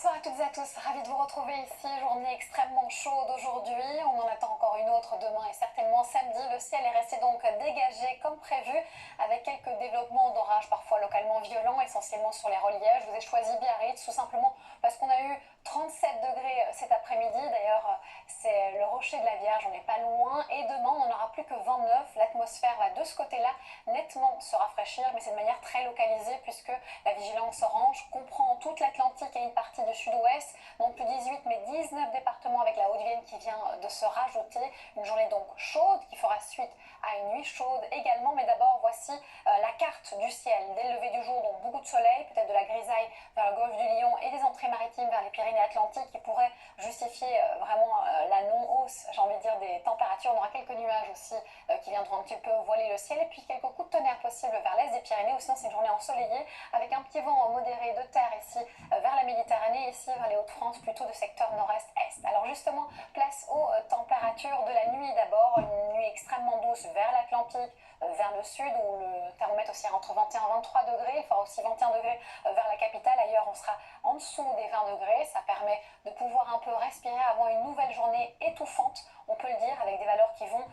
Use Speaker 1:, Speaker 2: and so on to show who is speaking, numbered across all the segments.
Speaker 1: Bonsoir à toutes et à tous, ravie de vous retrouver ici, journée extrêmement chaude aujourd'hui, on en attend encore une autre demain et certainement samedi. Le ciel est resté donc dégagé comme prévu avec quelques développements d'orage parfois localement violents, essentiellement sur les reliefs. Je vous ai choisi Biarritz tout simplement parce qu'on a eu 37 degrés cet après-midi, d'ailleurs c'est le rocher de la Vierge, on n'est pas loin, et demain on n'aura plus que 29, l'atmosphère va de ce côté-là nettement se rafraîchir, mais c'est de manière très localisée puisque la vigilance orange comprend toute l'Atlantique et une partie du sud-ouest, non plus 18 mais 19 départements avec la Haute-Vienne qui vient de se rajouter, une journée donc chaude qui fera suite à une nuit chaude également, mais d'abord voici la carte du ciel, dès le lever du jour, donc beaucoup de soleil, peut-être de la grisaille vers le golfe du Lion et des entrées maritimes vers les Pyrénées-Atlantiques qui pourraient justifier vraiment la non-hausse, j'ai envie de dire, des températures. On aura quelques nuages aussi qui viendront un petit peu voiler le ciel et puis quelques coups de tonnerre possibles vers l'est des Pyrénées, ou sinon c'est une journée ensoleillée avec un petit vent modéré de terre ici vers la Méditerranée, ici vers les Hauts-de-France, plutôt de secteur nord-est-est. Alors justement, place aux températures de la nuit d'abord, une nuit extrêmement douce vers l'Atlantique, vers le sud où le thermomètre oscillera entre 21 et 23 degrés, il fera aussi 21 degrés vers la capitale, ailleurs on sera en dessous des 20 degrés, ça permet de pouvoir un peu respirer avant une nouvelle journée étouffante, on peut le dire, avec des valeurs qui vont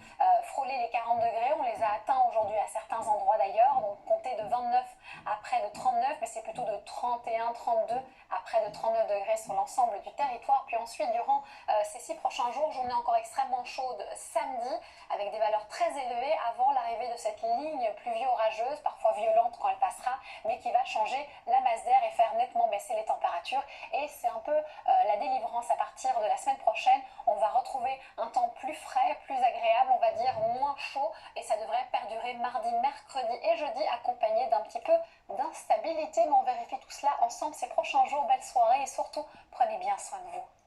Speaker 1: frôler les 40 degrés, on les a atteints aujourd'hui à certains endroits d'ailleurs, donc compter de 29 à près de 39, mais c'est plutôt de 31, 32 à près de 39 degrés sur l'ensemble du territoire. Puis ensuite, durant ces 6 prochains jours, journée encore extrêmement chaude samedi, avec des valeurs très élevées avant l'arrivée de cette ligne pluvio-orageuse, parfois violente quand elle passera, mais qui va changer la masse d'air et faire nettement baisser les températures. Et c'est un peu la délivrance à partir de la semaine prochaine. On va retrouver un temps plus frais, plus agréable, on va dire moins chaud, et ça devrait perdurer mardi, mercredi et jeudi, accompagné d'un petit peu d'instabilité. Mais on vérifie tout cela ensemble ces prochains jours. Belle soirée et surtout, prenez bien soin de vous.